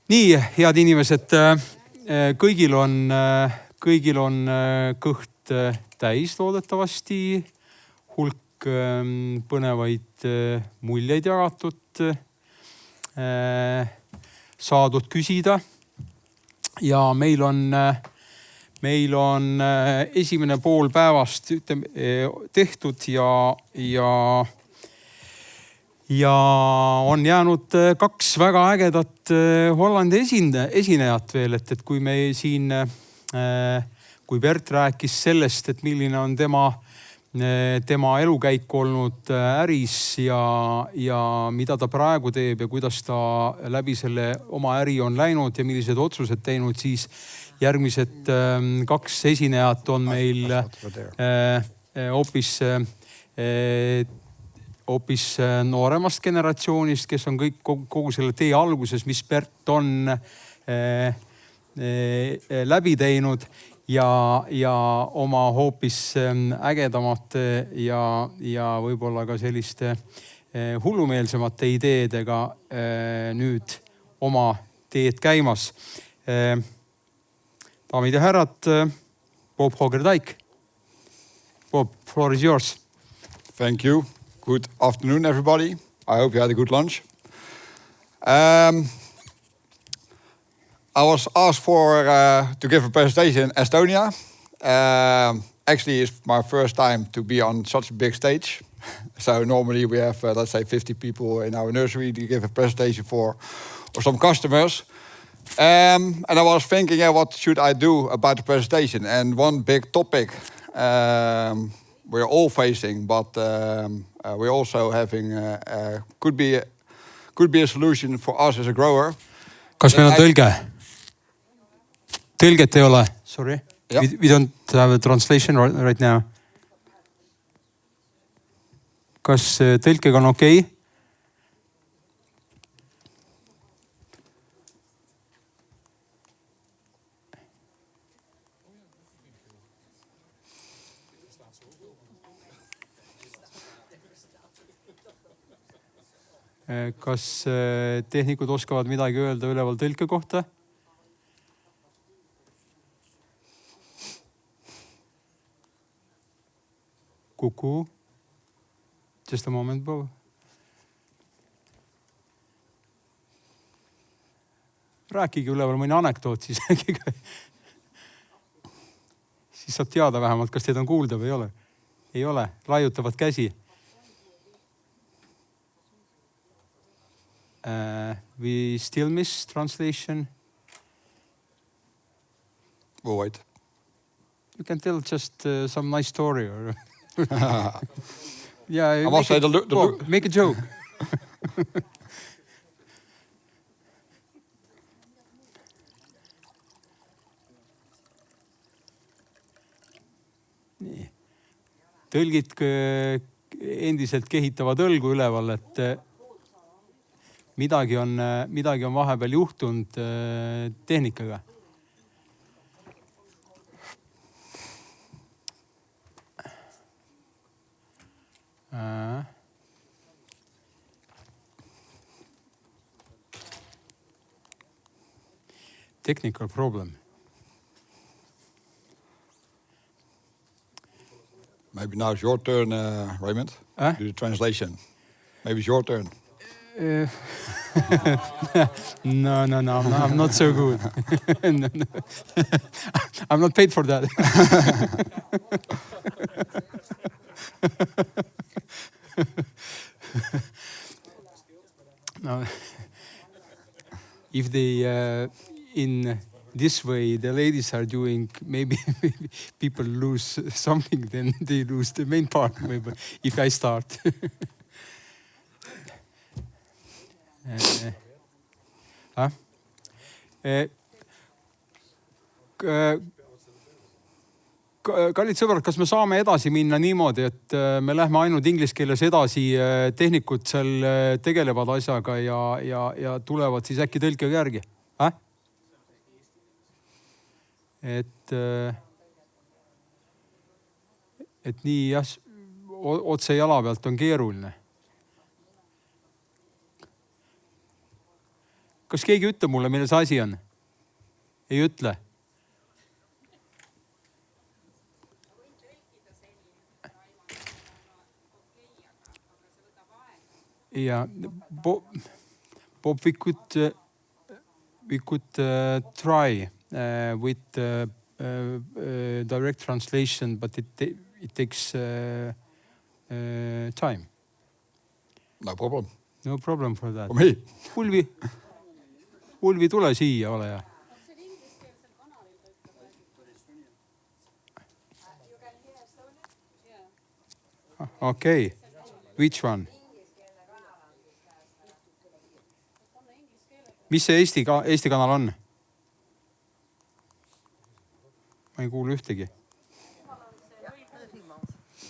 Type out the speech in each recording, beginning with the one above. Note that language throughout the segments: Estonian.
Nii, head inimesed, kõigil on kõht täis loodetavasti, hulk põnevaid muljeid jagatud, saadud küsida ja meil on esimene pool päevast tehtud ja on jäänud kaks väga ägedat Hollandi esinejat veel, et kui me siin, kui Bert rääkis sellest, et milline on tema elukäik olnud äris ja mida ta praegu teeb ja kuidas ta läbi selle oma äri on läinud ja millised otsused teinud, siis järgmised kaks esinejat on meil hoopis nooremast generatsioonist, kes on kogu selle tee alguses, mis Bert on läbi teinud ja oma hoopis ägedamate ja võib-olla ka selliste hullumeelsemate ideedega nüüd oma teed käimas. Daamid ja härrad, Bob Hogerdijk. Bob, floor is yours. Thank you. Good afternoon, everybody. I hope you had a good lunch. I was asked to give a presentation in Estonia. Actually, it's my first time to be on such a big stage. So normally we have, let's say, 50 people in our nursery to give a presentation for some customers. And I was thinking, what should I do about the presentation? And one big topic we're all facing, but we're also having could be a solution for us as a grower. Kas meil on tõlge? Tõlget ei ole. Sorry. Yeah. We don't have a translation right now. Kas tõlkega on okei? Kas tehnikud oskavad midagi öelda üleval tõlke kohta? Kuku. Just a moment, Bob. Rääkige üleval mõni anekdoot, siis saab teada vähemalt, kas teid on kuulda või ei ole. Ei ole, laiutavad käsi. We still miss translation. We'll wait. You can tell just some nice story. Or yeah, I must say make a joke. Nii. Tõlgid endiselt kehitavad õlgu üleval, et midagi on vahepeal juhtunud tehnikaga. Technical problem. Maybe now it's your turn, Raymond. Do the translation. Maybe it's your turn. No, I'm not so good. No. I'm not paid for that. No. If they, in this way, the ladies are doing, maybe people lose something, then they lose the main part, maybe, if I start. Kallid sõbrad, kas me saame edasi minna niimoodi, et me lähme ainult inglise keeles edasi, tehnikud seal tegelevad asjaga ja tulevad siis äkki tõlkega järgi? Et nii jah, otse jala pealt on keeruline. Kas keegi ütleb mulle, milles asi on? Ei ütle. Ja, Bob, we could try with direct translation, but it takes time. No problem. No problem for that. For me. Ulvi, tule siia, ole ja. Okay. Which one? Mis see Eesti kanal on? Ma ei kuule ühtegi.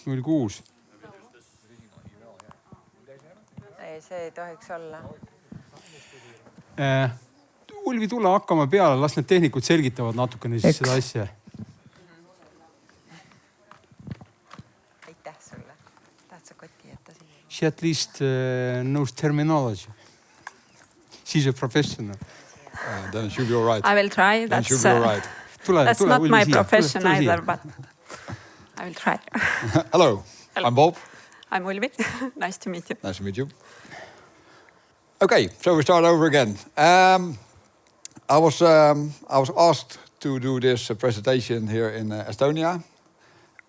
06. Ei, see ei tohiks olla. Ulvi, tule hakkama peale, las need tehnikud selgitavad natukene siis seda asja. Aitäh sulle. Tahad sa kotti jätta siia? She at least knows terminology. She's a professional. Then it should be all right. I will try. Then it should be all right. That's not my profession either, but I will try. Hello, I'm Bob. I'm Ulvi. Nice to meet you. Nice to meet you. Okay, so we start over again. I was asked to do this presentation here in Estonia.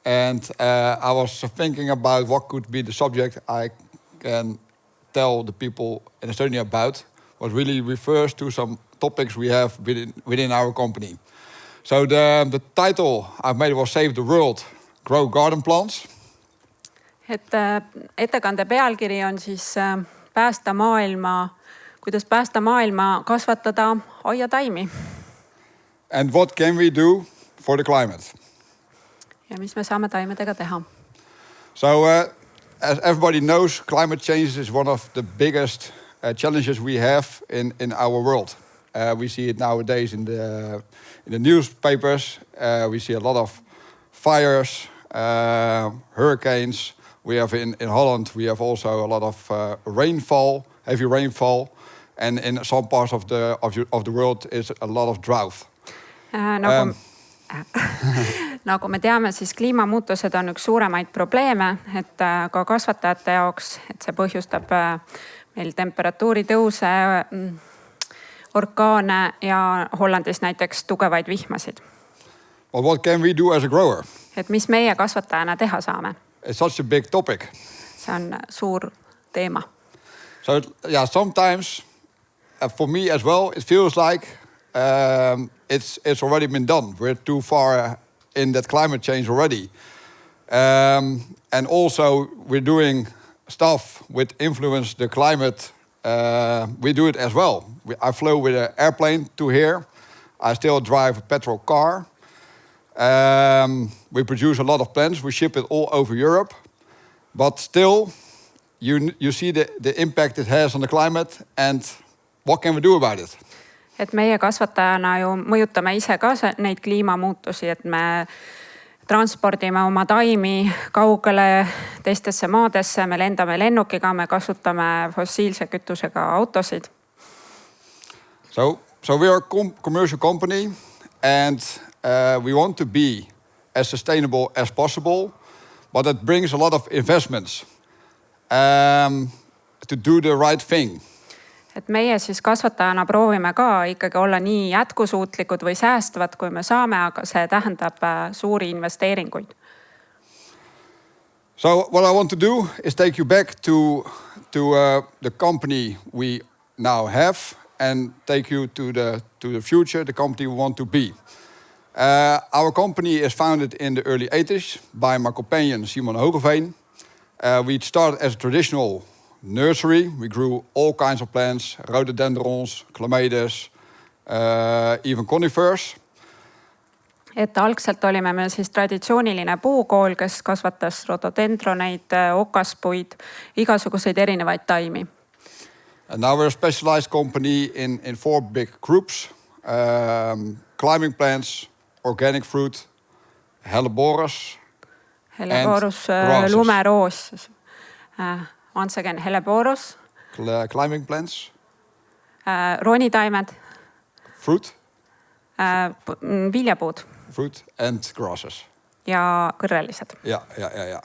And I was thinking about what could be the subject I can tell the people in Estonia about. What really refers to some topics we have within our company. So the title I've made was Save the World, Grow Garden Plants. Ettekande pealkiri on siis päästa maailma, kuidas päästa maailma, kasvatada aiataimi. And what can we do for the climate? Ja mis me saame taimedega teha? So as everybody knows, climate change is one of the biggest challenges we have in our world. We see it nowadays in the newspapers. We see a lot of fires, hurricanes. We have in Holland, we have also a lot of rainfall, heavy rainfall. And in some parts of the world is a lot of drought. Nagu me teame, siis kliimamuutused on üks suuremaid probleeme, et ka kasvatajate jaoks, et see põhjustab meil temperatuuri tõuse, orkaane ja Hollandis näiteks tugevaid vihmasid. Well, what can we do as a grower? Et mis meie kasvatajana teha saame? It's such a big topic. See on suur teema. So yeah, sometimes for me as well, it feels like it's already been done. We're too far in that climate change already. And also we're doing stuff which influence the climate. We do it as well. I flew with an airplane to here. I still drive a petrol car. We produce a lot of plants. We ship it all over Europe. But still, you see the impact it has on the climate and what can we do about it? Et meie kasvatajana ju mõjutame ise ka neid kliimamuutusi, et me transpordime oma taimi kaugele teistesse maadesse, me lendame lennukiga, me kasutame fossiilse kütusega autosid. So we are a commercial company and we want to be as sustainable as possible, but it brings a lot of investments to do the right thing. Et meie siis kasvatajana proovime ka ikkagi olla nii jätkusuutlikud või säästvad, kui me saame, aga see tähendab suuri investeeringuid. So what I want to do is take you back to the company we now have and take you to the future, the company we want to be. Our company is founded in the early 80s by my companion Simon Hogeveen. We started as a traditional nursery. We grew all kinds of plants, rhododendrons, clematis, even conifers. Et algselt olime me siis traditsiooniline puukool, kes kasvatas rhododendroneid, okaspuid, igasuguseid erinevaid taimi. And now we're a specialized company in 4 big groups. Climbing plants, organic fruit, Helleborus. Helleborus, lumeroos. Once again, Helleborus. Climbing plants. ronitaimed, fruit, viljapuud fruit and grasses. ja kõrrelised. Yeah.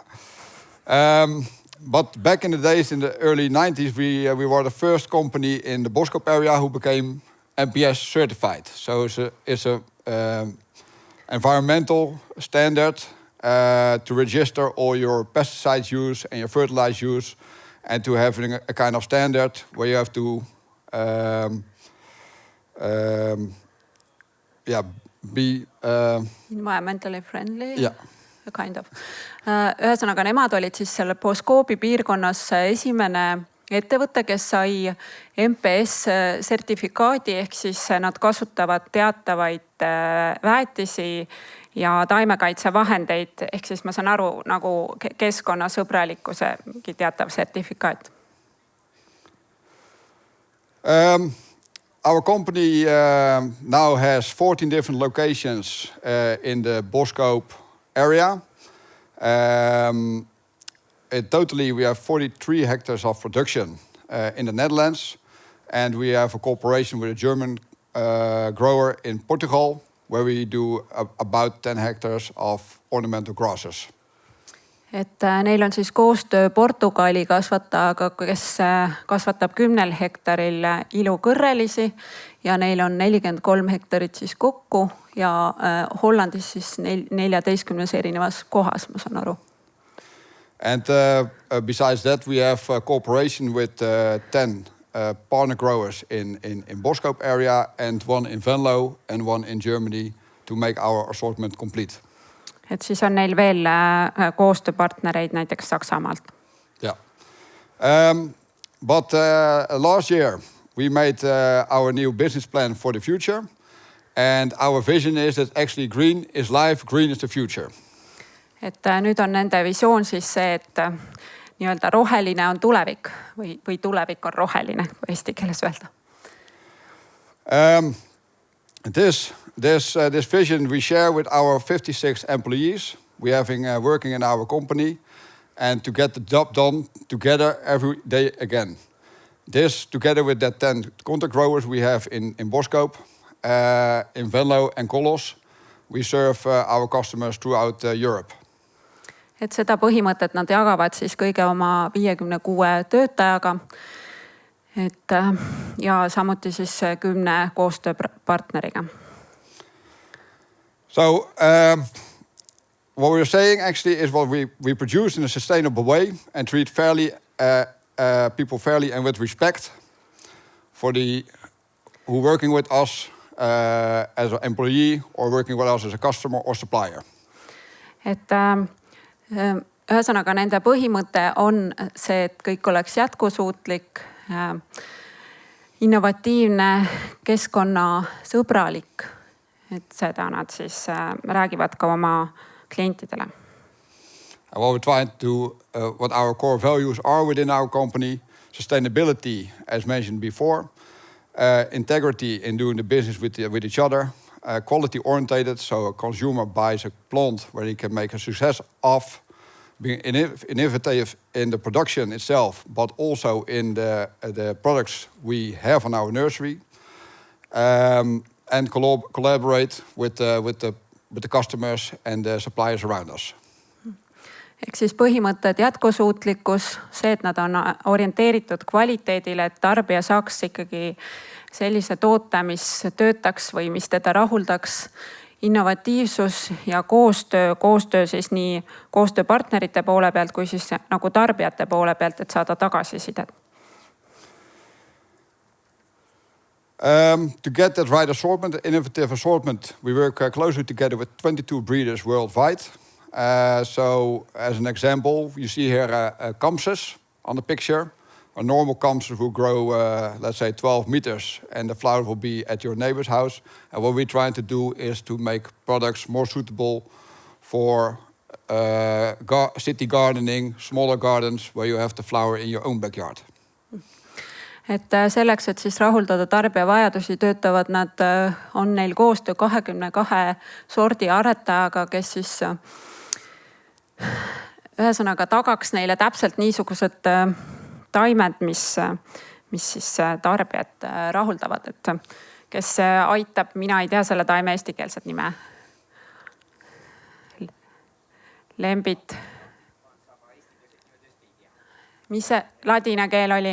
But back in the days, in the early 90s, we were the first company in the Boskoop area who became MPS certified. So it's a environmental standard to register all your pesticides use and your fertilizer use, and to having a kind of standard where you have to be Environmentally friendly. Yeah. Kind of. Ühesõnaga, nemad olid siis selle Boskoopi piirkonnas esimene ettevõte, kes sai MPS sertifikaadi, ehk siis nad kasutavad teatavaid väetisi ja taimekaitsevahendeid, ehk siis ma saan aru nagu keskkonnasõbralikkuse teatav sertifikaat. Our company now has 14 different locations in the Boskoop area. Totally, we have 43 hectares of production in the Netherlands, and we have a cooperation with a German grower in Portugal, where we do about 10 hectares of ornamental grasses. Et neil on siis koostöö Portugali kasvatajaga, kes kasvatab 10 hektaril ilukõrrelisi ja neil on 43 hektarit siis kokku ja Hollandis siis 14 erinevas kohas, ma saan aru. And besides that, we have cooperation with 10 partner growers in Boskoop area, and one in Venlo and one in Germany to make our assortment complete. Et siis on neil veel koostööpartnereid näiteks Saksamaalt. Yeah. But last year we made our new business plan for the future, and our vision is that actually green is life, green is the future. Et nüüd on nende visioon siis see, et nii-öelda roheline on tulevik või tulevik on roheline, kui eesti keeles öelda. This vision we share with our 56 employees we having working in our company, and to get the job done together every day again. This together with that 10 contract growers we have in Boskoop, in Venlo and Kolos, we serve our customers throughout Europe. Et seda põhimõtet nad jagavad siis kõige oma 56 töötajaga. Et ja samuti siis 10 koostööpartneriga. So what we're saying actually is what we produce in a sustainable way and treat people fairly and with respect for who working with us as an employee or working with us as a customer or supplier. Et ühesõnaga nende põhimõte on see, et kõik oleks jätkusuutlik, innovatiivne, keskkonnasõbralik. Et seda nad siis räägivad ka oma klientidele. What we're trying to do, what our core values are within our company, sustainability, as mentioned before, integrity in doing the business with each other, quality orientated, so a consumer buys a plant where he can make a success of, being innovative in the production itself, but also in the products we have on our nursery, and collaborate with the customers and the suppliers around us. Ehk siis põhimõtted jätkusuutlikkus, see, et nad on orienteeritud kvaliteedile, et tarbija saaks ikkagi sellise toote, mis töötaks või mis teda rahuldaks, innovatiivsus ja koostöö siis nii koostööpartnerite poole pealt kui siis nagu tarbijate poole pealt, et saada tagasisidet. To get that right assortment, innovative assortment, we work closely together with 22 breeders worldwide. So as an example, you see here Kamses on the picture. A normal Kamses will grow, let's say 12 meters, and the flower will be at your neighbor's house. And what we're trying to do is to make products more suitable for city gardening, smaller gardens, where you have the flower in your own backyard. Et selleks, et siis rahuldada tarbija vajadusi, töötavad nad, on neil koostöö 22 sordi aretajaga, kes siis ühesõnaga tagaks neile täpselt niisugused taimed, mis siis tarbijat rahuldavad, et kes aitab, mina ei tea selle taime eestikeelset nime. Lembit. Mis see ladina keel oli?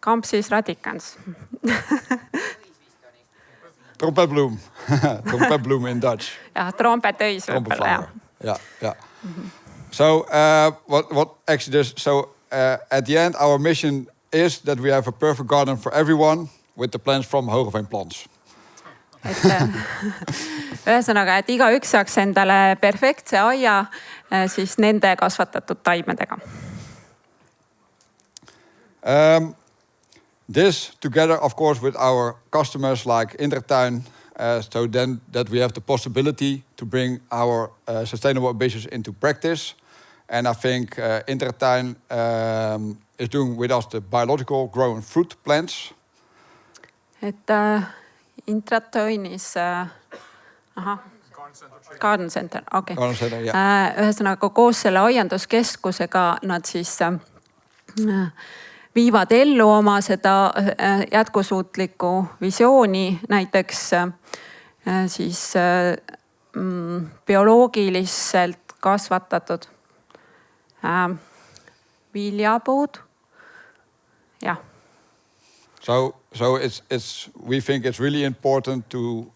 Campsis radicans. Trompetbloem. Trompetbloem in Dutch. Ja, trompetõis võib-olla. Yeah. So what actually does, so at the end our mission is that we have a perfect garden for everyone with the plants from Hogeveen Plants. Ühesõnaga, et igaüks saaks endale perfektse aia siis nende kasvatatud taimedega. This together, of course, with our customers like Intertuin, so then that we have the possibility to bring our sustainable ambitions into practice. And I think Intertuin is doing with us the biological grown fruit plants. Et Intertuin is Garden Center, okei. Garden Center, yeah. Ühesõnaga koos selle aianduskeskusega nad siis viivad ellu oma seda jätkusuutlikku visiooni, näiteks siis bioloogiliselt kasvatatud viljapuud. Jah. So we think it's really important to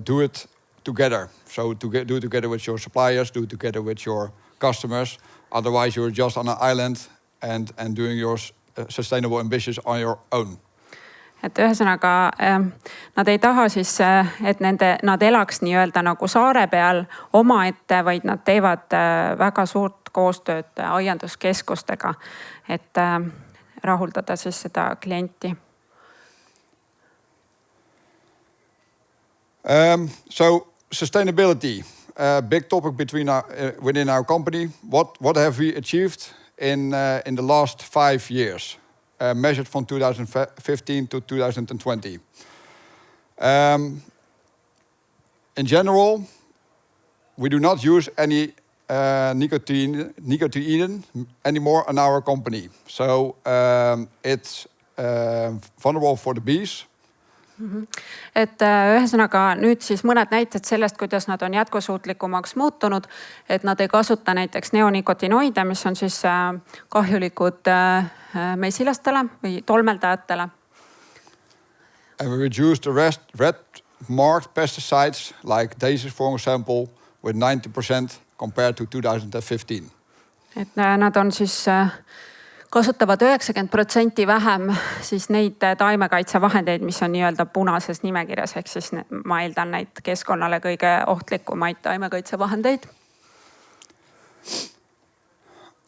do it together. So do it together with your suppliers, do it together with your customers. Otherwise you're just on an island and doing your sustainable ambitions on your own. Et ühesõnaga nad ei taha siis, et nad elaks nii-öelda nagu saare peal omaette, vaid nad teevad väga suurt koostööd aianduskeskustega, et rahuldada siis seda klienti. So sustainability, big topic within our company. What have we achieved in the last 5 years, measured from 2015 to 2020? In general, we do not use any nicotine anymore in our company. So it's vulnerable for the bees. Et ühesõnaga nüüd siis mõned näited sellest, kuidas nad on jätkusuutlikumaks muutunud, et nad ei kasuta näiteks neonikotinoide, mis on siis kahjulikud mesilastele või tolmeldajatele. And we reduce the red marked pesticides like daisies, for example, with 90% compared to 2015. Et nad on siis kasutavad 90% vähem siis neid taimekaitsevahendeid, mis on nii-öelda punases nimekirjas, ehk siis ma eeldan neid keskkonnale kõige ohtlikumaid taimekaitsevahendeid.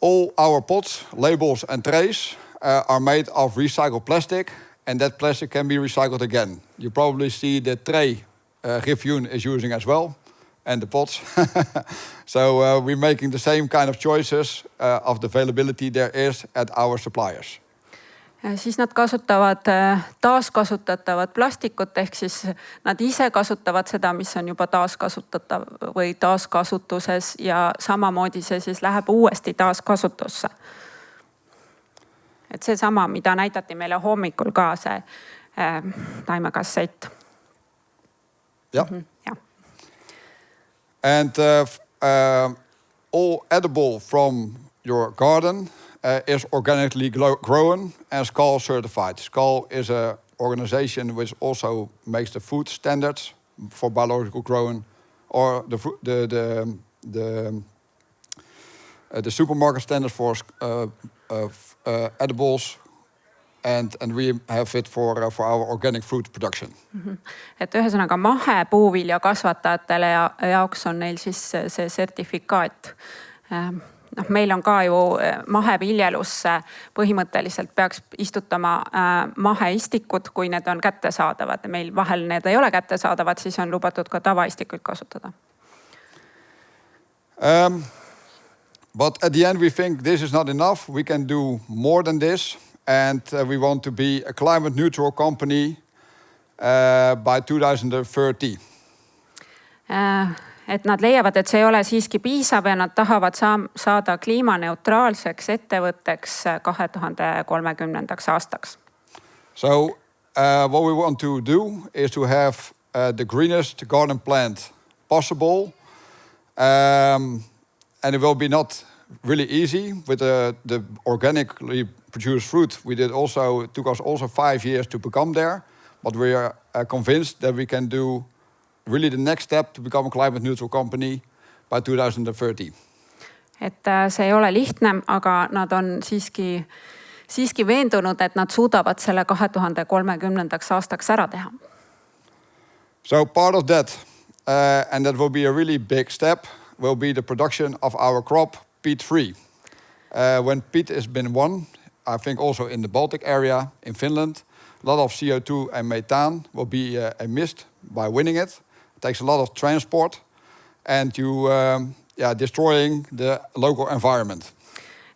All our pots, labels and trays are made of recycled plastic and that plastic can be recycled again. You probably see the tray Gifjun is using as well and the pots. So we're making the same kind of choices of the availability there is at our suppliers. Siis nad kasutavad taaskasutatavat plastikut, ehk siis nad ise kasutavad seda, mis on juba taaskasutatav või taaskasutuses ja samamoodi see siis läheb uuesti taaskasutusse. Et see sama, mida näidati meile hommikul ka see taimekassett. Ja. And all edible from your garden is organically grown and SCAL certified. SCAL is an organization which also makes the food standards for biological growing, or the supermarket standards for edibles. And we have it for our organic fruit production. Et ühesõnaga mahepuuvilja kasvatajatele jaoks on neil siis see sertifikaat. Meil on ka ju maheviljelusse põhimõtteliselt peaks istutama maheistikud, kui need on kättesaadavad. Meil vahel need ei ole kättesaadavad, siis on lubatud ka tavaistikuid kasutada. But at the end we think this is not enough. We can do more than this. And we want to be a climate neutral company by 2030. et nad leiavad, et see ei ole siiski piisav ja nad tahavad saada kliimaneutraalseks ettevõtteks 2030. aastaks. So what we want to do is to have the greenest garden plant possible. And it will be not really easy with the organically produced fruit. Took us also 5 years to become there, but we are convinced that we can do really the next step to become a climate neutral company by 2030. Et see ei ole lihtne, aga nad on siiski veendunud, et nad suudavad selle 2030. aastaks ära teha. So part of that, and that will be a really big step, will be the production of our crop, peat-free. When peat has been won, I think also in the Baltic area, in Finland, a lot of CO2 and methane will be emitted by winning it. It takes a lot of transport and destroying the local environment.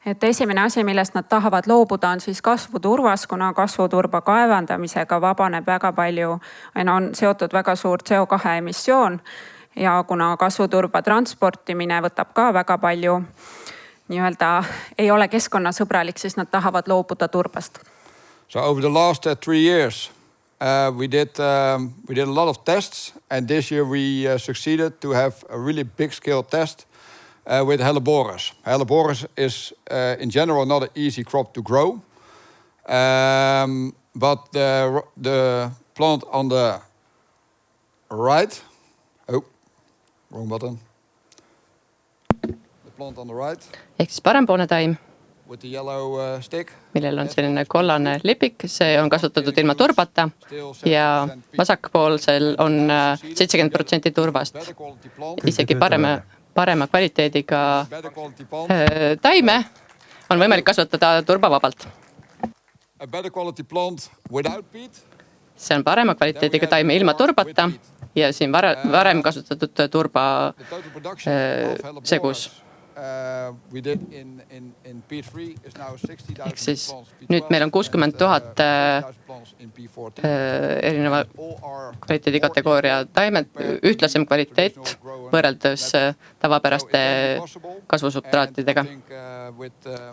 Et esimene asi, millest nad tahavad loobuda, on siis kasvuturvas, kuna kasvuturba kaevandamisega vabaneb väga palju, on seotud väga suur CO2 emissioon ja kuna kasvuturba transportimine võtab ka väga palju nii-öelda ei ole keskkonnasõbralik, siis nad tahavad loobuda turbast. So over the last 3 years we did a lot of tests and this year we succeeded to have a really big scale test with Helleborus. Helleborus is in general not an easy crop to grow, but the plant on the right, wrong button. The plant on the right. Ehk siis parempoolne taim, with the yellow stick, millel on selline kollane lipik, see on kasutatud ilma turbata ja vasakpoolsel on 70% turvast. Isegi parema kvaliteediga taime on võimalik kasvatada turbavabalt. A better quality plant without peat. See on parema kvaliteediga taime ilma turbata ja siin varem kasutatud turba segus. Ehk siis nüüd meil on 60 000 erineva kvaliteedikategooria taimed, ühtlasem kvaliteet võrreldes tavapäraste kasvusubstraatidega.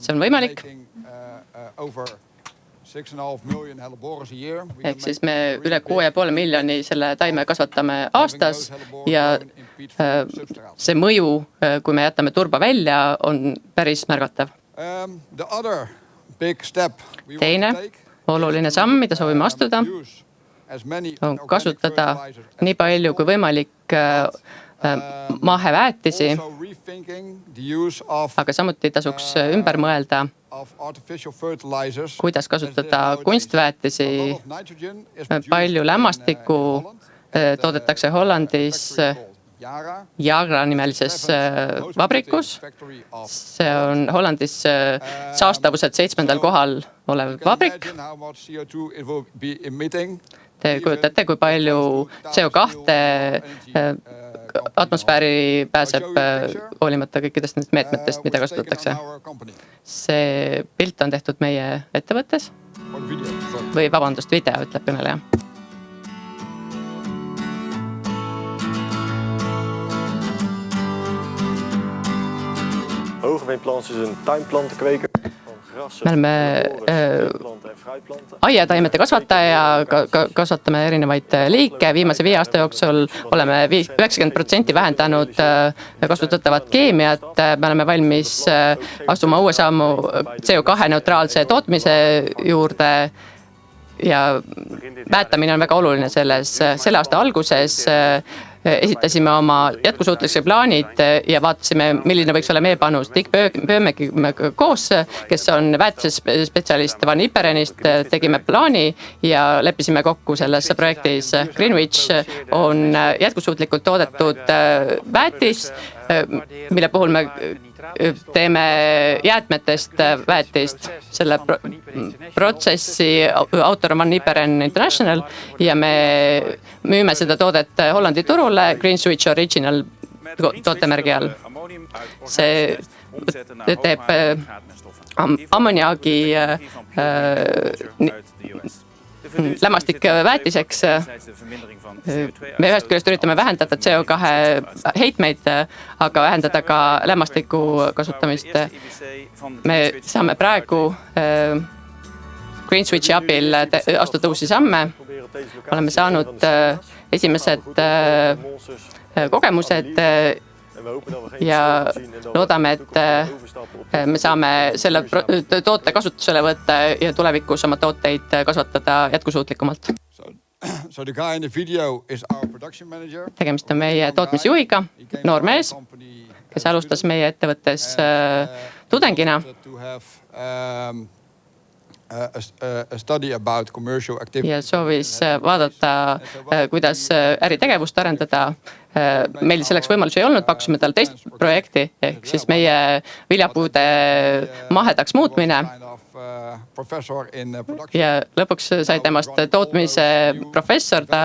See on võimalik. Ehk siis me üle 6,5 miljoni selle taime kasvatame aastas ja see mõju, kui me jätame turba välja, on päris märgatav. Teine oluline samm, mida soovime astuda, on kasutada nii palju kui võimalik maheväetisi, aga samuti tasuks ümber mõelda, kuidas kasutada kunstväetisi. Palju lämmastikku toodetakse Hollandis Jagra nimelises vabrikus. See on Hollandis saastavuselt 7. kohal olev vabrik. Te kujutate, kui palju CO2 atmosfääri pääseb hoolimata kõikidest nendest meetmetest, mida kasutatakse. See pilt on tehtud meie ettevõttes. Või vabandust, video, ütleb kõneleja. Hoogveenplants is een tuinplantenkweker. Me oleme aiataimete kasvataja, kasvatame erinevaid liike. Viimase 5 aasta jooksul oleme 90% vähendanud kasutatavat keemiat. Me oleme valmis astuma uue sammu CO2 neutraalse tootmise juurde ja väetamine on väga oluline selles. Selle aasta alguses esitasime oma jätkusuutlikkuse plaanid ja vaatasime, milline võiks olla meie panus. Dick Böömekiga koos, kes on väetisespetsialist Van Iperenist, tegime plaani ja leppisime kokku selles projektis. Greenwich on jätkusuutlikult toodetud väetis, mille puhul me teeme jäätmetest väetist. Selle protsessi autor on Van Iperen International ja me müüme seda toodet Hollandi turule Green Switch Original tootemärgi all. See teeb ammoniaagi lämmastikväetiseks. Me ühest küljest üritame vähendada CO2 heitmeid, aga vähendada ka lämmastiku kasutamist. Me saame praegu Green Switchi abil astuda uusi samme. Oleme saanud esimesed kogemused ja loodame, et me saame selle toote kasutusele võtta ja tulevikus oma tooteid kasvatada jätkusuutlikumalt. So the guy in the video is our production manager. Tegemist on meie tootmisjuhiga, noor mees, kes alustas meie ettevõttes tudengina. A study about commercial activity. Ja soovis vaadata, kuidas äritegevust arendada. Meil selleks võimalusi ei olnud, pakkusime tal teist projekti, ehk siis meie viljapuude mahedaks muutmine. Ja lõpuks sai temast tootmise professor, ta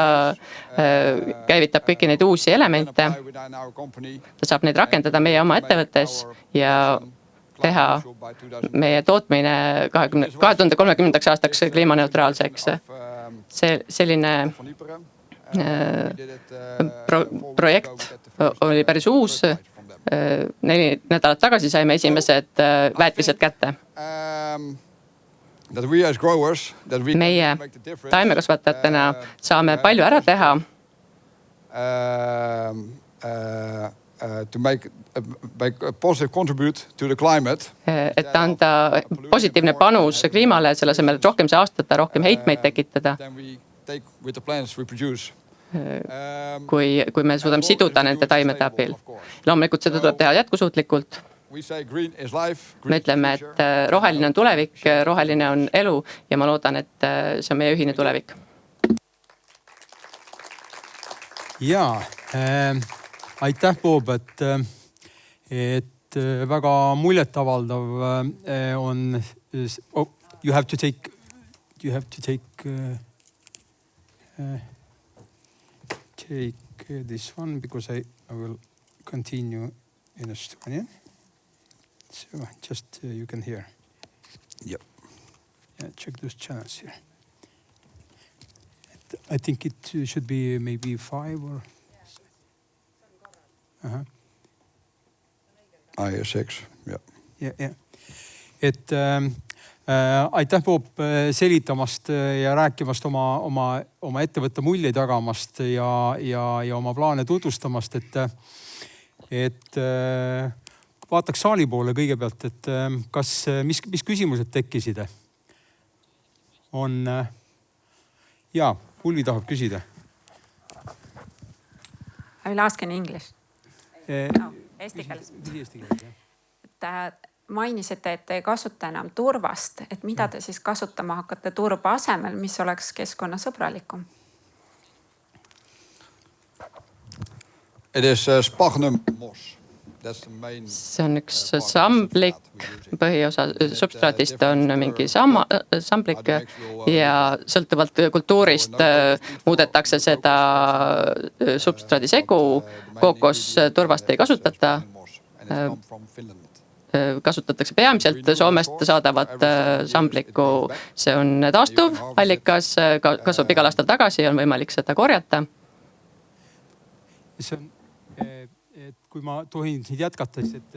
käivitab kõiki neid uusi elemente. Ta saab neid rakendada meie oma ettevõttes ja teha meie tootmine 2030. aastaks kliimaneutraalseks. Selline projekt oli päris uus. 4 nädalat tagasi saime esimesed väetised kätte. Meie taimekasvatajatena saame palju ära teha. To make a positive contribute to the climate. Et anda positiivne panus kliimale, selle asemel, et rohkem saastada, rohkem heitmeid tekitada. Kui me suudame siduda nende taimede abil. Loomulikult seda tuleb teha jätkusuutlikult. Me ütleme, et roheline on tulevik, roheline on elu ja ma loodan, et see on meie ühine tulevik. Jaa, aitäh, Bob, et väga muljetavaldav on. You have to take this one because I will continue in Estonian. So just you can hear. Yep. Yeah, check those channels here. I think it should be maybe 5 or. IS6, jah. Ja. Et aitäh, Bob, selitamast ja rääkimast oma ettevõtte muljeid jagamast ja oma plaane tutvustamast, et vaataks saali poole kõigepealt, et mis küsimused tekkisid? Jaa, Ulvi tahab küsida. I will ask in English. Eesti keeles. Mainisite, et ei kasuta enam turvast, et mida te siis kasutama hakkate turba asemel, mis oleks keskkonnasõbralikum? It is Sphagnum moss. See on üks samblik, põhiosa substraadist on mingi samblik ja sõltuvalt kultuurist muudetakse seda substraadi segu. Kookos turvast ei kasutata. Kasutatakse peamiselt Soomest saadavat samblikku. See on taastuv allikas, kasvab igal aastal tagasi ja on võimalik seda korjata. See on kui ma tohin siin jätkata, et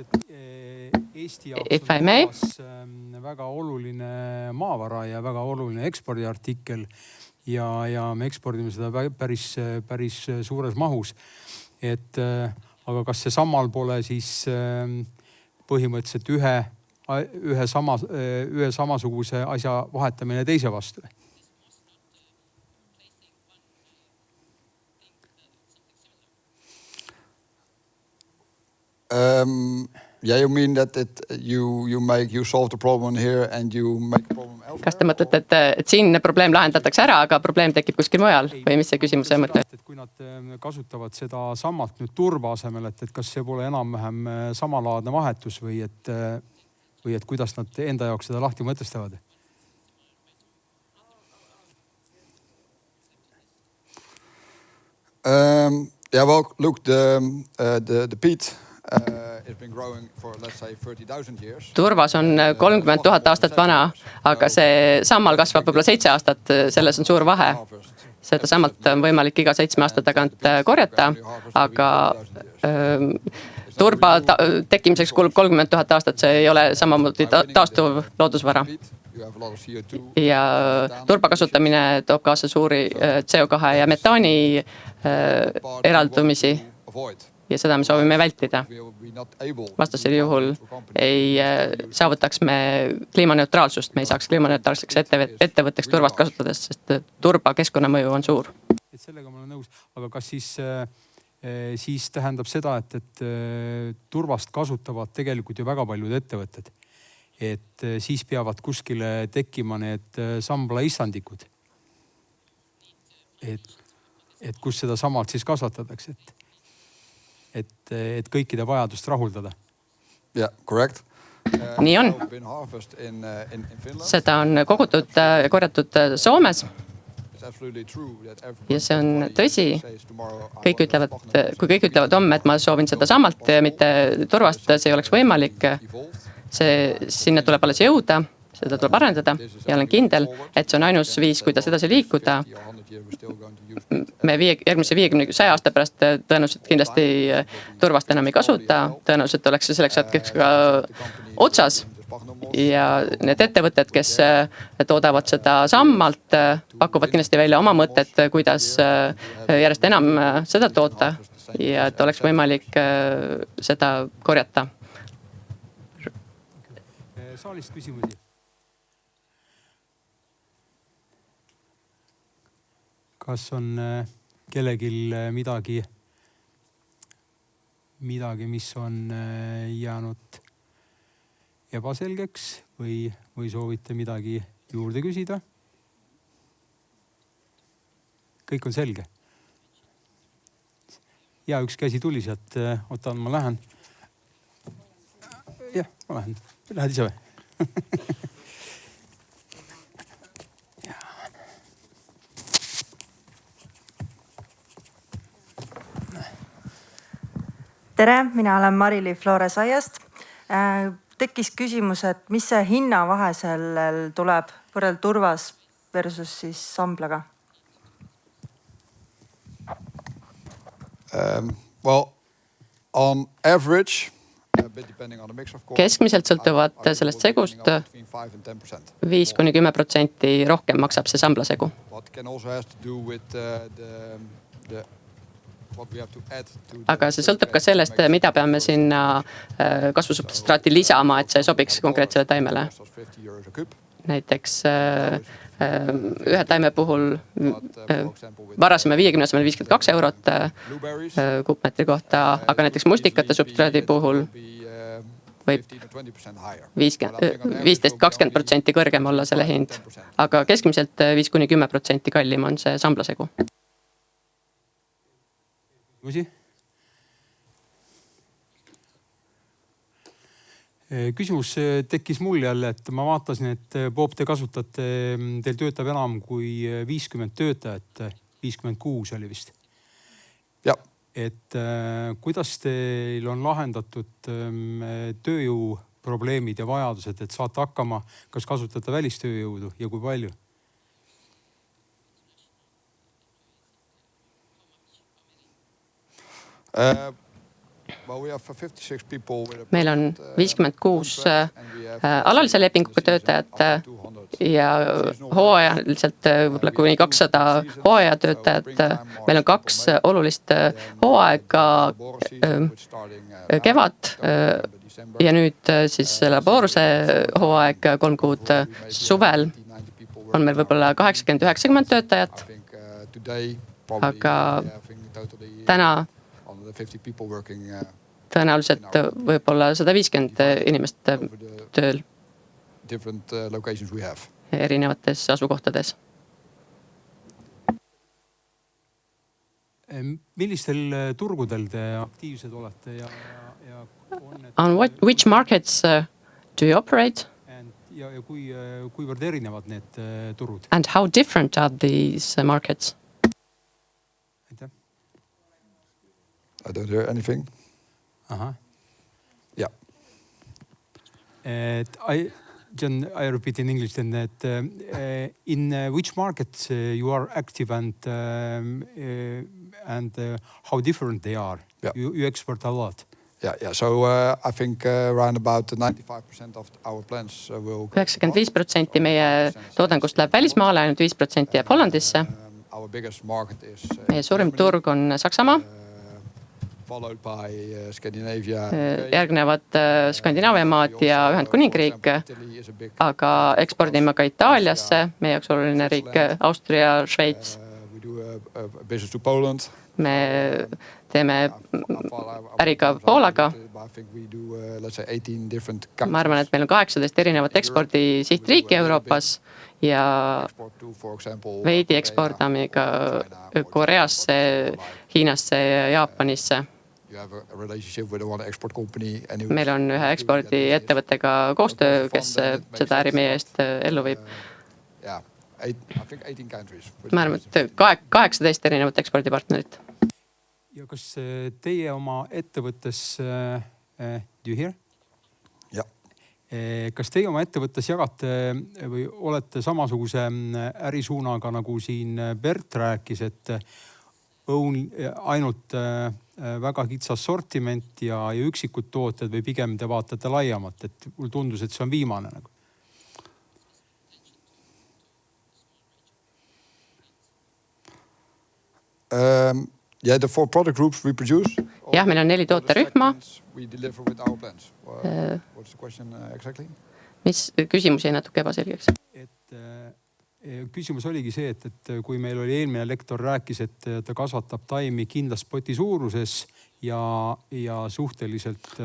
Eesti jaoks on väga oluline maavara ja väga oluline ekspordiartikkel ja me ekspordime seda päris suures mahus. Aga kas see sammal pole siis põhimõtteliselt ühe samasuguse asja vahetamine teise vastu? Yeah, you mean that you solve the problem here and you make a problem elsewhere? Kas te mõtlete, et siin probleem lahendatakse ära, aga probleem tekib kuskil mujal või mis see küsimuse mõte? Kui nad kasutavad seda sammalt nüüd turba asemel, et kas see pole enam-vähem samalaadne vahetus või et kuidas nad enda jaoks seda lahti mõtestavad? Yeah, well, look, the peat it's been growing for, let's say, 30,000 years. Turvas on 30 000 aastat vana, aga see sammal kasvab võib-olla 7 aastat, selles on suur vahe. Seda sammalt on võimalik iga 7 aasta tagant korjata, aga turba tekkimiseks kulub 30 000 aastat, see ei ole samamoodi taastuv loodusvara. Ja turba kasutamine toob kaasa suuri CO2 ja metaani eraldumisi ja seda me soovime vältida. Vastasel juhul ei saavutaks me kliimaneutraalsust, me ei saaks kliimaneutraalseks ettevõtteks turvast kasutades, sest turba keskkonnamõju on suur. Et sellega ma olen nõus, aga kas siis tähendab seda, et turvast kasutavad tegelikult ju väga paljud ettevõtted. Et siis peavad kuskile tekkima need sambla istandikud. Et kus seda samalt siis kasvatatakse, et kõikide vajadust rahuldada. Yeah, correct. Nii on. Seda on kogutud ja korjatud Soomes. Ja see on tõsi. Kui kõik ütlevad homme, et ma soovin seda sammalt ja mitte turvast, see ei oleks võimalik. Sinna tuleb alles jõuda, seda tuleb arendada ja olen kindel, et see on ainus viis, kuidas edasi liikuda. Me järgmise 50-100 aasta pärast tõenäoliselt kindlasti turvast enam ei kasuta. Tõenäoliselt oleks see selleks hetkeks ka otsas. Ja need ettevõtted, kes toodavad seda sammalt, pakuvad kindlasti välja oma mõtted, kuidas järjest enam seda toota ja et oleks võimalik seda korjata. Saalist küsimusi. Kas on kellegil midagi, mis on jäänud ebaselgeks või soovite midagi juurde küsida? Kõik on selge. Ja üks käsi tuli sealt, otan, ma lähen. Jah, ma lähen. Lähed ise või? Tere, mina olen Mari-Li Flores Aiast. Tekkis küsimus, et mis see hinnavahe sellel tuleb võrreld turvas versus siis samblaga? Well, on average, keskmiselt sõltuvad sellest segust 5-10% rohkem maksab see samblasegu. Aga see sõltub ka sellest, mida peame sinna kasvusubstraati lisama, et see sobiks konkreetsele taimele. Näiteks ühe taime puhul varasime 50-52 eurot kuupmeetri kohta, aga näiteks mustikate substraadi puhul võib 15-20% kõrgem olla selle hind, aga keskmiselt 5-10% kallim on see samblasegu. Küsimus tekkis mul jälle, et ma vaatasin, et Bob, te kasutate, teil töötab enam kui 50 töötajat, 56 oli vist. Ja. Et kuidas teil on lahendatud tööjõuprobleemid ja vajadused, et saate hakkama, kas kasutate välistööjõudu ja kui palju? Meil on 56 alalise lepinguga töötajat ja hooajaliselt võib-olla kuni 200 hooajatöötajat. Meil on 2 olulist hooaega, kevad ja nüüd siis Laboruse hooaeg 3 kuud suvel. On meil võib-olla 80-90 töötajat, aga täna tõenäoliselt võib-olla 150 inimest tööl erinevates asukohtades. Millistel turgudel te aktiivsed olete? On which markets do you operate? Ja kuivõrd erinevad need turud? And how different are these markets? I don't hear anything. Aha. I repeat in English then that in which markets you are active and how different they are. Yeah. You export a lot. Yeah. So I think around about 95% of our plants will. 95% meie toodangust läheb välismaale, ainult 5% jääb Hollandisse. Our biggest market is. Meie suurim turg on Saksamaa. Followed by Scandinavia. Järgnevad Skandinaavia maad ja Ühendkuningriik, aga ekspordime ka Itaaliasse, meie jaoks oluline riik, Austria, Šveits. We do business to Poland. Me teeme äri ka Poolaga. Ma arvan, et meil on 18 erinevat ekspordi sihtriiki Euroopas ja veidi ekspordame ka Koreasse, Hiinasse ja Jaapanisse. Meil on ühe ekspordiettevõttega koostöö, kes seda äri meie eest ellu viib. Ma arvan, et 18 erinevat ekspordipartnerit. Ja kas teie oma ettevõttes, do you hear? Ja. Kas teie oma ettevõttes jagate või olete samasuguse ärisuunaga, nagu siin Bert rääkis, et ainult väga kitsas sortiment ja üksikud tooted või pigem te vaatate laiemat, et mul tundus, et see on viimane nagu? Yeah, the 4 product groups we produce. Jah, meil on 4 tooterühma. We deliver with our plants. What's the question exactly? Mis küsimus jäi natuke ebaselgeks? Küsimus oligi see, et kui meil oli eelmine lektor rääkis, et ta kasvatab taimi kindlas poti suuruses ja suhteliselt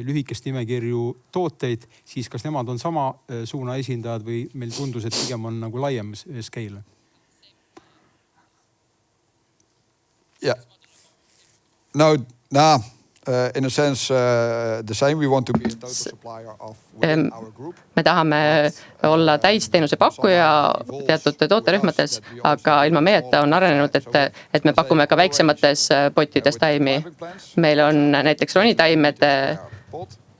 lühikest nimekirju tooteid, siis kas nemad on sama suuna esindajad või meil tundus, et pigem on nagu laiem scale? Yeah. No, in a sense, the same. We want to be a total supplier of within our group. Me tahame olla täisteenuse pakkuja teatud tooterühmades, aga ilma meieta on arenenud, et me pakume ka väiksemates pottides taimi. Meil on näiteks ronitaimede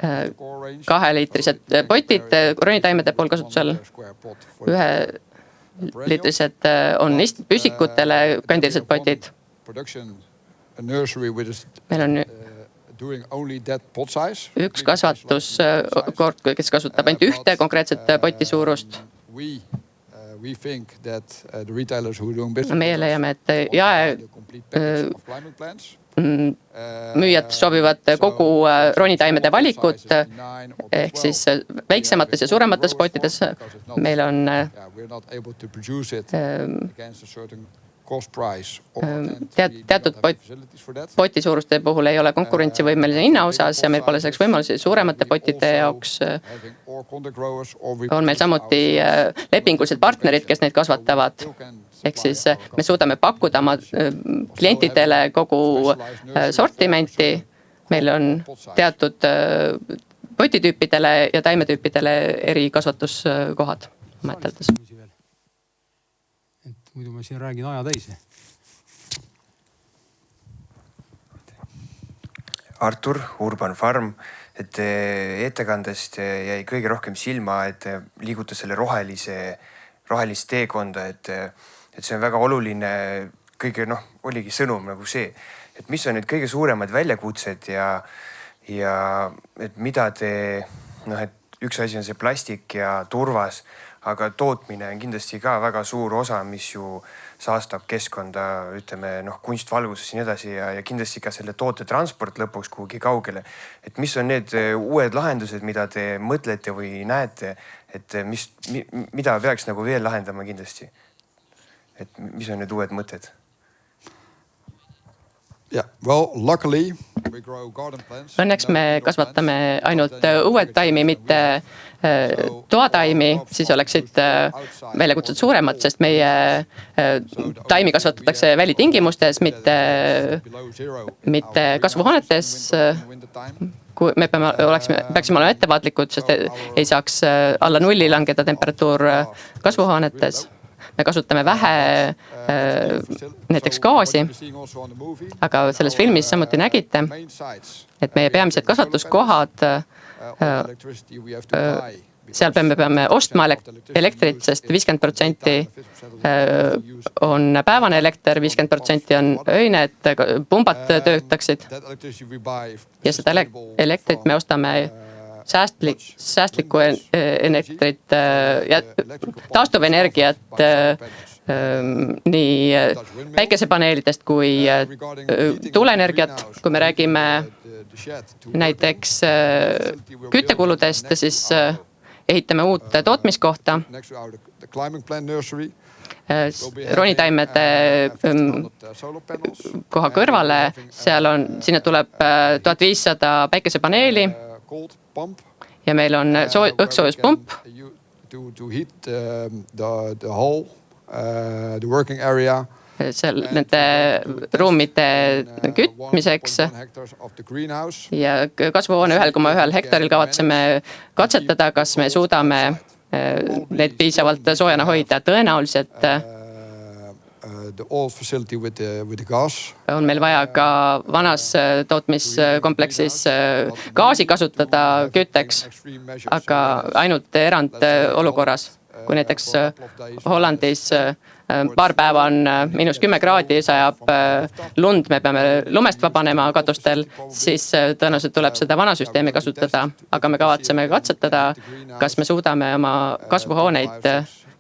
2-liitrised potid, ronitaimede poolkasutusel. 1-liitrised on püsikutele kandilised potid. Meil on üks kasvatuskord, kes kasutab ainult ühte konkreetset poti suurust. Meie leiame, et müüjad sobivad kogu ronitaimede valikut, ehk siis väiksemates ja suuremates pottides. Meil on teatud poti suuruste puhul ei ole konkurentsivõimelise hinna osas ja meil pole selleks võimalusi. Suuremate potide jaoks on meil samuti lepingulised partnerid, kes neid kasvatavad. Ehk siis me suudame pakkuda oma klientidele kogu sortimenti. Meil on teatud potitüüpidele ja taimetüüpidele eri kasvatuskohad mõteldes. Muidu ma siin räägin aja täis. Artur, Urban Farm, et ettekandest jäi kõige rohkem silma, et liiguta selle rohelist teekonda, et see on väga oluline, kõige oligi sõnum nagu see, et mis on need kõige suuremad väljakutsed ja et mida et üks asi on see plastik ja turvas, aga tootmine on kindlasti ka väga suur osa, mis ju saastab keskkonda, ütleme, kunstvalguses ja nii edasi ja kindlasti ka selle toote transport lõpuks kuhugi kaugele. Et mis on need uued lahendused, mida te mõtlete või näete, et mida peaks nagu veel lahendama kindlasti? Et mis on need uued mõtted? Yeah, well, luckily Õnneks me kasvatame ainult uued taimi, mitte toataimi, siis oleksid väljakutsed suuremad, sest meie taimi kasvatatakse välitingimustes, mitte kasvuhoonetes. Me peaksime olema ettevaatlikud, sest ei saaks alla 0 langeda temperatuur kasvuhoonetes. me kasutame vähe näiteks gaasi, aga selles filmis samuti nägite, et meie peamised kasvatuskohad, seal me peame ostma elektrit, sest 50% on päevane elekter, 50% on öine, et pumbad töötaksid. Ja seda elektrit me ostame säästlikku elektrit, taastuvenergiat nii päikesepaneelidest kui tuuleenergiat. Kui me räägime näiteks küttekuludest, siis ehitame uut tootmiskohta. Ronitaimede koha kõrvale, sinna tuleb 1500 päikesepaneeli ja meil on õhksoojuspump. Nende ruumide kütmiseks ja kasvuhoone 1,1 hektaril kavatseme katsetada, kas me suudame neid piisavalt soojana hoida. Tõenäoliselt on meil vaja ka vanas tootmiskompleksis gaasi kasutada kütteks, aga ainult erandolukorras. Kui näiteks Hollandis paar päeva on -10 kraadi, sajab lund, me peame lumest vabanema katustel, siis tõenäoliselt tuleb seda vana süsteemi kasutada, aga me kavatseme katsetada, kas me suudame oma kasvuhooneid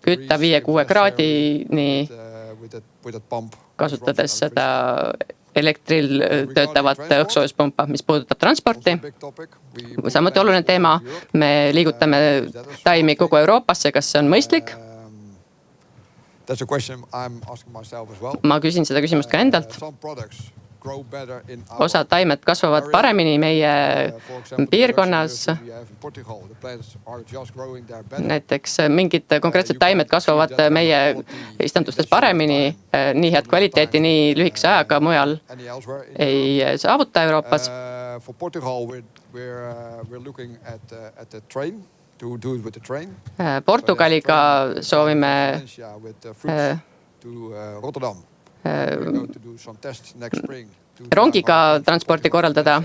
kütta 5-6 kraadini, kasutades seda elektril töötavat õhksoojuspumpa, mis puudutab transporti. Samuti oluline teema, me liigutame taimi kogu Euroopasse, kas see on mõistlik? Ma küsin seda küsimust ka endalt. Osa taimed kasvavad paremini meie piirkonnas. Näiteks mingid konkreetsed taimed kasvavad meie istandustes paremini, nii head kvaliteeti, nii lühikese ajaga mujal ei saavuta Euroopas. Portugaliga soovime rongiga transporti korraldada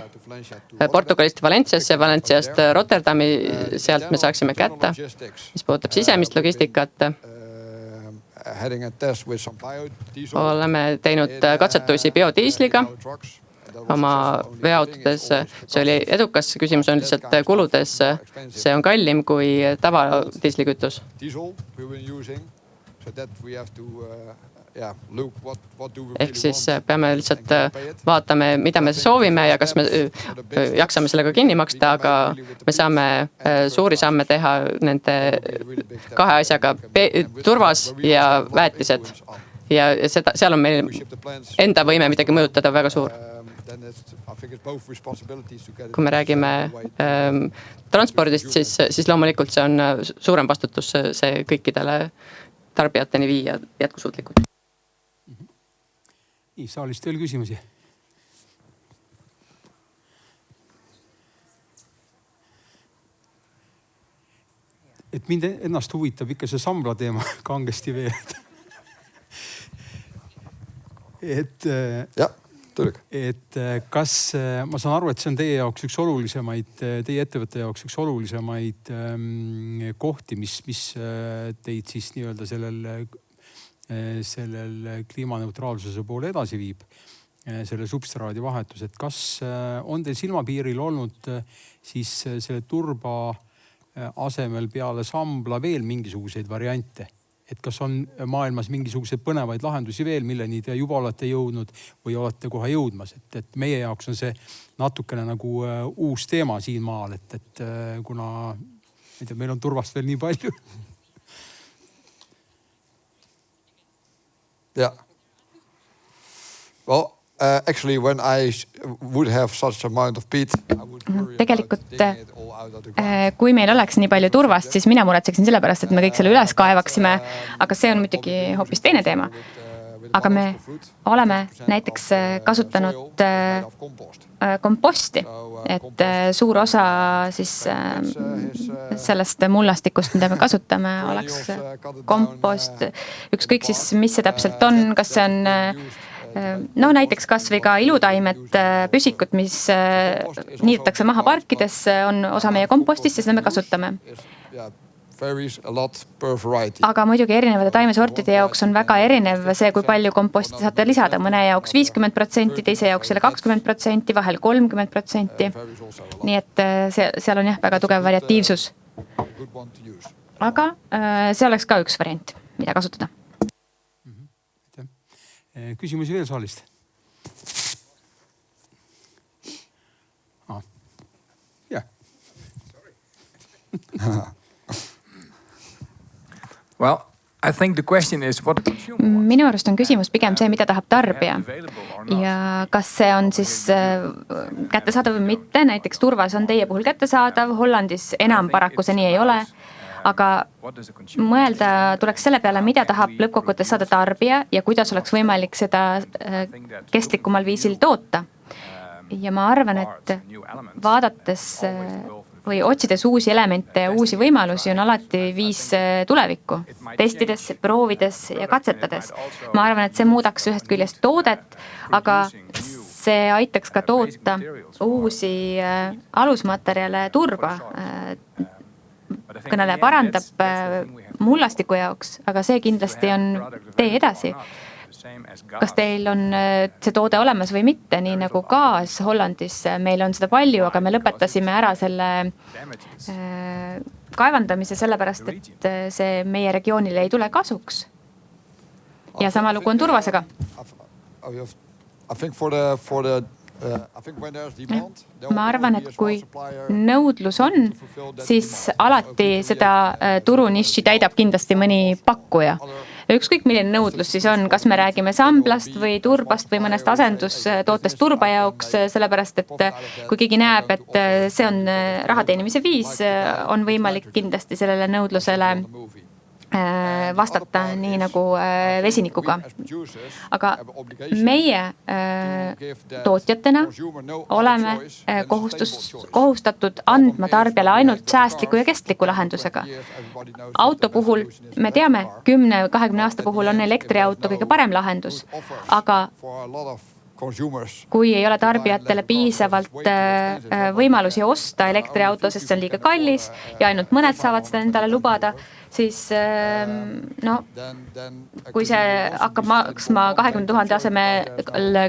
Portugalist Valenciasse, Valenciast Rotterdami, sealt me saaksime kätte, mis puudutab sisemist logistikat. Oleme teinud katsetusi biodiisliga oma veoautodes. See oli edukas, küsimus on lihtsalt kuludes. See on kallim kui tavadiislikütus. Ehk siis peame lihtsalt vaatame, mida me soovime ja kas me jaksame sellega kinni maksta, aga me saame suuri samme teha nende kahe asjaga, turvas ja väetised. Ja seal on meil enda võime midagi mõjutada väga suur. Kui me räägime transpordist, siis loomulikult see on suurem vastutus see kõikidele tarbijateni viia jätkusuutlikult. Nii, saalist veel küsimusi? Et mind ennast huvitab ikka see Sambla teema kangesti veel. Et kas, ma saan aru, et see on teie jaoks üks olulisemaid, teie ettevõtte jaoks üks olulisemaid kohti, mis teid siis nii-öelda sellel kliimaneutraalsuse poole edasi viib, selle substraadi vahetus. Et kas on teil silmapiiril olnud siis selle turba asemel peale Sambla veel mingisuguseid variante? Et kas on maailmas mingisuguseid põnevaid lahendusi veel, milleni te juba olete jõudnud või olete kohe jõudmas? Et meie jaoks on see natukene nagu uus teema siin maal, et kuna meil on turvast veel nii palju. Yeah. Well, actually, when I would have such amount of peat, tegelikult kui meil oleks nii palju turvast, siis mina muretseksin selle pärast, et me kõik selle üles kaevaksime, aga see on muidugi hoopis teine teema. aga me oleme näiteks kasutanud komposti, et suur osa siis sellest mullastikust, mida me kasutame, oleks kompost. Ükskõik siis, mis see täpselt on, kas see on näiteks kas või ka ilutaimed, püsikud, mis niidetakse maha parkides, on osa meie kompostist ja seda me kasutame. Aga muidugi erinevate taimesortide jaoks on väga erinev see, kui palju komposti saate lisada. Mõne jaoks 50%, teise jaoks 20%, vahel 30%. Nii et seal on jah väga tugev variatiivsus. Aga see oleks ka üks variant, mida kasutada. Küsimusi veel saalist? Jah. Well, I think the question is what... Minu arust on küsimus pigem see, mida tahab tarbija. Ja kas see on siis kättesaadav või mitte. Näiteks turvas on teie puhul kättesaadav, Hollandis enam paraku see nii ei ole. Aga mõelda tuleks selle peale, mida tahab lõppkokkuvõttes saada tarbija ja kuidas oleks võimalik seda kestlikumal viisil toota. Ja ma arvan, et vaadates või otsides uusi elemente ja uusi võimalusi on alati viis tulevikku. Testides, proovides ja katsetades. Ma arvan, et see muudaks ühest küljest toodet, aga see aitaks ka toota uusi alusmaterjale turba. Kõneleja parandab mullastiku jaoks, aga see kindlasti on tee edasi. Kas teil on see toode olemas või mitte, nii nagu gaas Hollandis, meil on seda palju, aga me lõpetasime ära selle kaevandamise sellepärast, et see meie regioonile ei tule kasuks. Ja sama lugu on turvasega. Ma arvan, et kui nõudlus on, siis alati seda turuniši täidab kindlasti mõni pakkuja. Ükskõik milline nõudlus siis on, kas me räägime samblast või turbast või mõnest asendustootest turba jaoks, sellepärast et kui keegi näeb, et see on raha teenimise viis, on võimalik kindlasti sellele nõudlusele vastata nii nagu vesinikuga. Aga meie tootjatena oleme kohustatud andma tarbijale ainult säästliku ja kestliku lahendusega. Auto puhul me teame, 10-20 aasta puhul on elektriauto kõige parem lahendus, aga kui ei ole tarbijatele piisavalt võimalusi osta elektriauto, sest see on liiga kallis ja ainult mõned saavad seda endale lubada, siis kui see hakkab maksma 20 000 asemel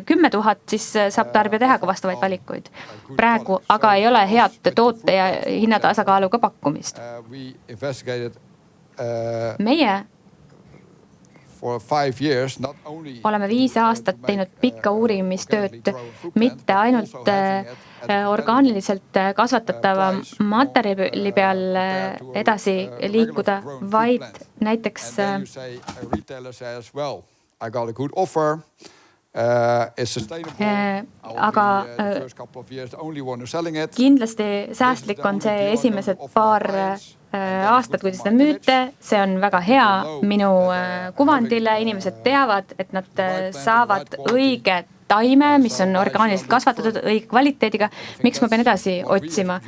10 000, siis saab tarbija teha ka vastavaid valikuid. Praegu aga ei ole head toote ja hinnatasakaaluga pakkumist. Meie oleme 5 aastat teinud pikka uurimistööd mitte ainult orgaaniliselt kasvatatava materjali peal edasi liikuda, vaid näiteks aga kindlasti säästlik on see esimesed paar aastat, kui te seda müüte, see on väga hea minu kuvandile, inimesed teavad, et nad saavad õige taime, mis on orgaaniliselt kasvatatud õige kvaliteediga. Miks ma pean edasi otsima?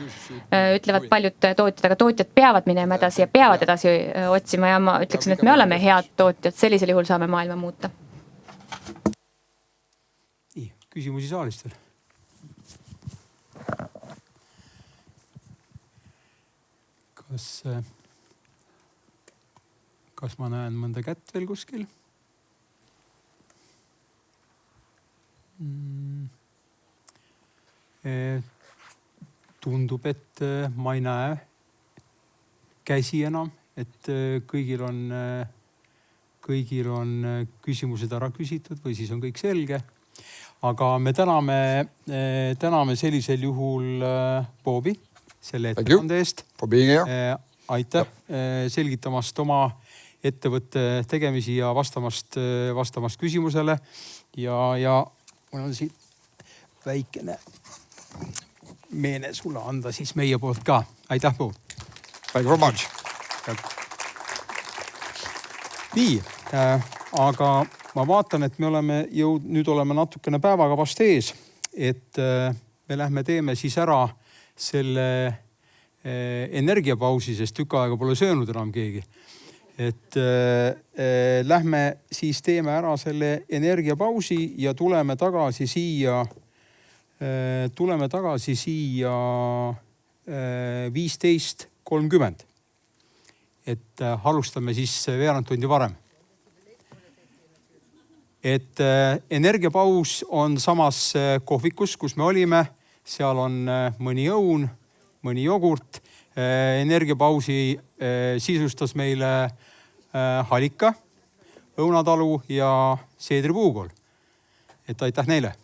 Ütlevad paljud tootjad, aga tootjad peavad minema edasi ja peavad edasi otsima ja ma ütleksin, et me oleme head tootjad, sellisel juhul saame maailma muuta. Küsimusi saalist veel? Kas ma näen mõnda kätt veel kuskil? Tundub, et ma ei näe käsi enam, et kõigil on küsimused ära küsitud või siis on kõik selge. Aga me täname sellisel juhul Boobi selle ettekande eest. Aitäh selgitamast oma ettevõtte tegemisi ja vastamast küsimusele. Ja mul on siin väikene meene sulle anda siis meie poolt ka. Aitäh, Bob! Thank you very much. Nii, aga ma vaatan, et me oleme nüüd oleme natukene päevakavast ees, et me lähme teeme siis ära selle energiapausi, sest tükk aega pole söönud enam keegi. Et lähme siis teeme ära selle energiapausi ja tuleme tagasi siia 15:30. Et alustame siis veerand tundi varem. Et energiapaus on samas kohvikus, kus me olime. Seal on mõni õun, mõni jogurt. Energiapausi sisustas meile Halika, Õunatalu ja Seedri Puukool. Et aitäh neile!